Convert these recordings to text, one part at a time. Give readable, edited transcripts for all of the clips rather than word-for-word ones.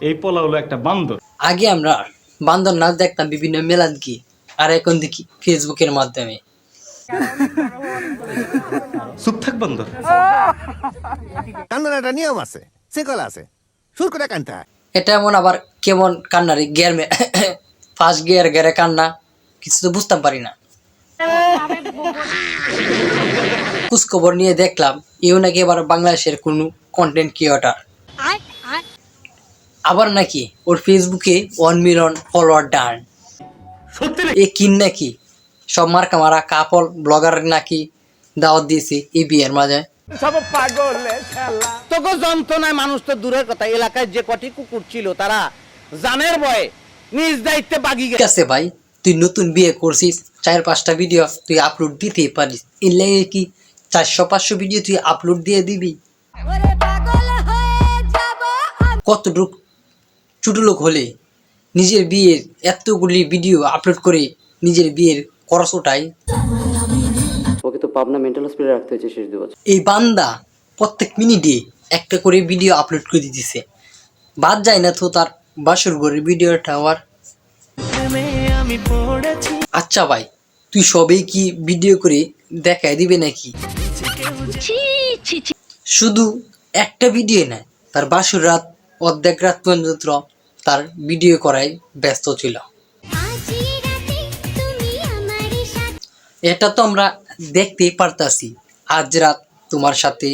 এই পোলা হলো একটা বান্দর। আগে আমরা বান্দর নাচ দেখতাম বিভিন্ন মেলাদ কি, আর এখন দেখি ফেসবুকের মাধ্যমে। চুপ থাক বান্দর। কান্নার একটা নিয়ম আছে, শিকল আছে, সুর করে কানতে হয়। এটা এমন আবার কেমন কান্না রে, গিয়ার ফার্স্ট গিয়ার গেরে কান্না, কিছু তো বুঝতাম পারি না। খোঁজখবর নিয়ে দেখলাম এও নাকি এবার বাংলাদেশের কোনো কন্টেন্ট ক্রিয়েটর, আবার নাকি ওর ফেসবুকে 1 মিলিয়ন ফলোয়ার ডান। এ কিন নাকি সব মার্কা মারা কাপল ব্লগার নাকি দাওয়াত দিয়েছে এই বিয়ের মাঝে। সব পাগলের খেলা। তোকে যন্ত্রণায় মানুষ তো দূরের কথা, এলাকায় যে কটি কুকুর ছিল তারা জানের ভয়ে নিজ দায়িত্বে বাগি ঠিক আছে ভাই, তুই নতুন বিয়ে করছিস, 4-5টা ভিডিও তুই আপলোড দিতেই পারিস, এর লাগে কি 400-500 ভিডিও তুই আপলোড দিয়ে দিবি? কতটুক ছোট লোক হলে নিজের বিয়ের এতগুলি ভিডিও আপলোড করে নিজের বিয়ের খরচ ওঠায়? ওকে তো পাবনা মেন্টাল হসপিটালে রাখতে হয়েছে শেষ 2 বছর। এই বান্দা প্রত্যেক মিনিটে একটা করে ভিডিও আপলোড করে দিতেছে, বাদ যায় না তো তার বাসর ঘরের ভিডিওটা আমার। আচ্ছা ভাই, তুই সবেই কি ভিডিও করে দেখায় দিবে নাকি? শুধু একটা ভিডিও নয়, তার বাসর রাত অর্ধেক রাত পর্যন্ত তার ভিডিও করায় ব্যস্ত ছিল। এটা তো আমরা দেখতেই পারতাছি, আজ রাত তোমার সাথে।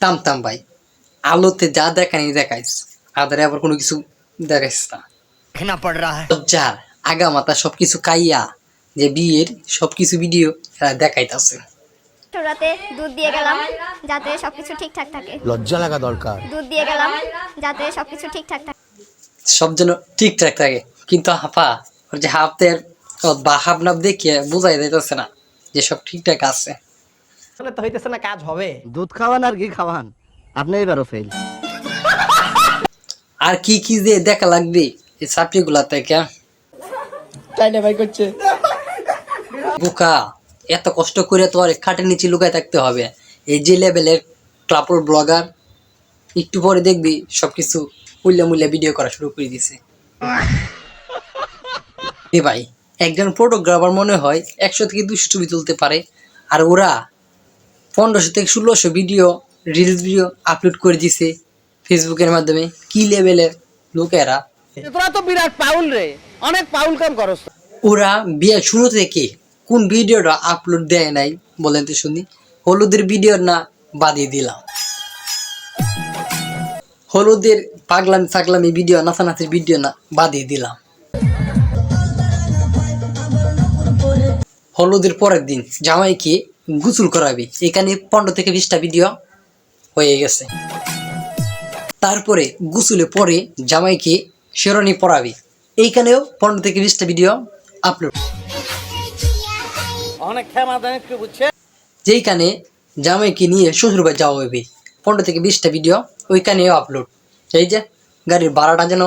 থাম ভাই, আলোতে যা দেখানি দেখাইস, আদারে আবার কোনো কিছু দেখাইস না। যার আগা মাথা সবকিছু কাইয়া যে বিয়ের সবকিছু ভিডিও দেখাইতাছে। রাতে দুধ দিয়ে গেলাম যাতে সবকিছু ঠিকঠাক থাকে। লজ্জা লাগা দরকার। দুধ দিয়ে গেলাম যাতে সবকিছু ঠিকঠাক থাকে, সব যেন ঠিকঠাক থাকে, কিন্তু হাফা ওর যে হাফতের বা হাবনাব দেখিয়ে বোঝাই যাইতেছে না যে সব ঠিকঠাক আছে। তাহলে তো হইতেছে না, কাজ হবে। দুধ খাওয়ান আর ঘি খাওয়ান, আপনি এবারও ফেল। আর কি কি যে দেখা লাগবে এই সাপ্লি গুলা থেকে। চাইলে ভাই করছে বুকা, এত কষ্ট করে তো আর খাটের নিচে লুকায় থাকতে হবে? এই যে লেভেলের কাপড় ব্লগার, একটু পরে দেখবি সবকিছু মুল্লা ভিডিও করা শুরু করে দিছে। এ ভাই, একজন ফটোগ্রাফার মনে হয় 100 থেকে 200 ছবি তুলতে পারে, আর ওরা 1500 থেকে 1600 ভিডিও রিলস ভিডিও আপলোড করে দিছে ফেসবুকের মাধ্যমে। কি লেভেলের লোকেরা! তোরা তো বিরাট পাউল রে, অনেক পাউল কাম করস। ওরা বিয়ে শুরু থেকে কোন ভিডিওটা আপলোড দেয় নাই বলেন তো শুনি? হলুদের ভিডিও না বাদিয়ে দিলাম, হলুদের পাগলামি ভিডিও, নাচানাচির ভিডিও না বাদিয়ে দিলাম। হলুদের পরের দিন জামাইকে গোসল করাবে, এখানে 15 থেকে 20টা ভিডিও হয়ে গেছে। তারপরে গোসলে পরে জামাইকে শেরওয়ানি পরাবে, এইখানেও 15 থেকে 20টা ভিডিও আপলোড। অনেক ক্ষমা দেন একটু, বুঝছে? যেইখানে জামাইকে নিয়ে শ্বশুরবাড়ি যাওয়া হবে, 15 থেকে 20টা ভিডিও ওইখানেও আপলোড। এই যে গাড়ির ভাড়াটা যেন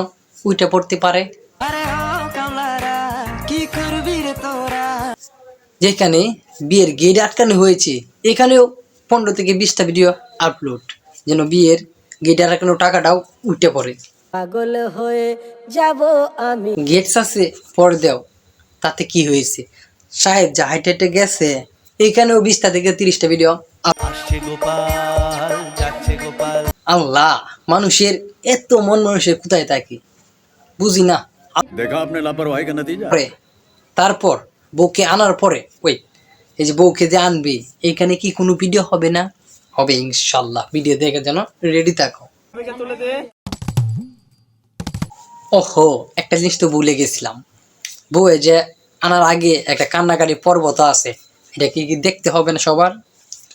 উইটা পড়তে পারে। যেখানে বিয়ের গেট আটকানো হয়েছে, এখানেও 15 থেকে 20টা ভিডিও আপলোড, যেন বিয়ের গেট আটকানো টাকাটাও উঠে পড়ে। পাগল হয়ে যাব আমি। গেটস আছে পরে দেও, তাতে কি হয়েছে? সাহেব যা হাইটে গেছে, এখানেও 20টা থেকে 30টা ভিডিও। আল্লাহ, মানুষের এত মন মানুষের কোথায় থাকে বুঝি না। তারপর বউকে আনার পরে এই যে বউকে যে আনবি, এখানে কি কোনো ভিডিও হবে না? হবে ইনশাল্লাহ। ভিডিও দেখে যেন রেডি থাকো। ওহো, একটা জিনিস তো ভুলে গেছিলাম, বউয়ে যে আনার আগে একটা কান্নাকাটি পর্ব তো আছে, এটা কি দেখতে হবে না সবার?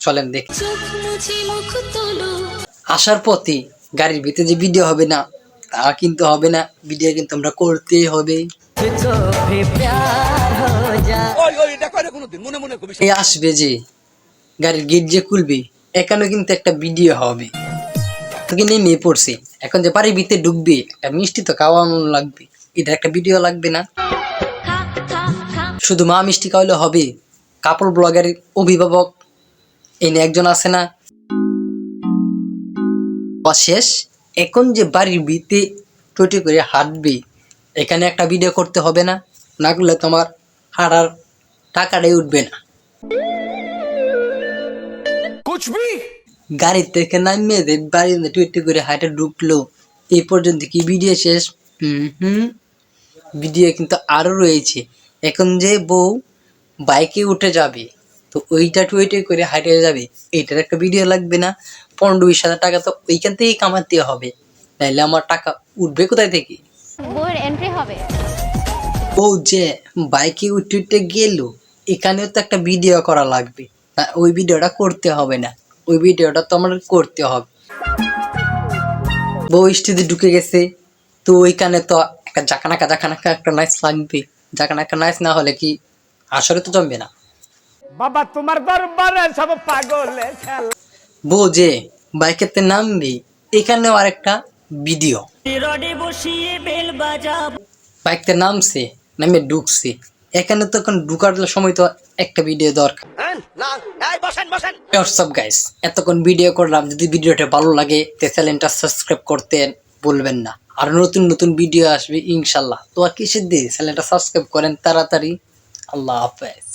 চলেন দেখি। আসার পথে গাড়ির ভিতরে যে ভিডিও হবে না তা কিন্তু হবে না, ভিডিও কিন্তু আমরা করতেই হবে। এই আসবে যে গাড়ির গেট যে খুলবি, এখানেও কিন্তু একটা ভিডিও হবে। তোকে নেমে পড়ছে, এখন যে বাড়ির ভিতরে ঢুকবি, একটা মিষ্টি তো খাওয়ানো লাগবে, এটা একটা ভিডিও লাগবে না? শুধু মা মিষ্টি খাওয়ালে হবে? কাপড় ব্লগারের অভিভাবক এনে একজন আছে না, বা শেষ, এখন যে বাড়ির ভিতরে টুটি করে হাঁটবি, এখানে একটা ভিডিও করতে হবে না? না করলে তোমার হাঁটার টাকাটাই উঠবে না। গাড়ি থেকে নামিয়ে দে, বাড়িতে টুটি করে হাঁটে ঢুকলো। এই পর্যন্ত কি ভিডিও শেষ? ভিডিও কিন্তু আরো রয়েছে। এখন যে বউ বাইকে উঠে যাবে, তো ওইটা টুইটে করে হাঁটে যাবে, এইটার একটা ভিডিও লাগবে না? 15-20 হাজার টাকা তো ওইখান থেকেই কামাতে হবে, নাইলে আমার টাকা উঠবে কোথায় থেকে? বউয়ের এন্ট্রি হবে। বউ যে বাইকে উঠে উঠে গেল, এখানেও তো একটা ভিডিও করা লাগবে। ওই ভিডিওটা করতে হবে না, ওই ভিডিওটা তো আমার করতে হবে। বউ স্টেজে ঢুকে গেছে, তো ওইখানে তো একটা জাকানাকা একটা নাইস লাগবে। জাকানাকা নাইস না হলে কি আসরে তো জমবে না। বাবা তোমার দরবারে সব পাগলে খেলা। বউ যে বাইকেতে নামবি, এখানেও আরেকটা ভিডিও। বাইকতে নামছে, নামে ঢুকছে, এখানে তো এখন ঢুকার সময় তো একটা ভিডিও দরকার। হোয়াটসঅ্যাপ গাইস, এতক্ষণ ভিডিও করলাম। যদি ভিডিওটা ভালো লাগে তো চ্যানেলটা সাবস্ক্রাইব করতে ভুলবেন না। আর নতুন নতুন ভিডিও আসবে ইনশাল্লাহ। তো আর কিসের দিয়ে চ্যানেলটা সাবস্ক্রাইব করেন তাড়াতাড়ি। আল্লাহ হাফেজ।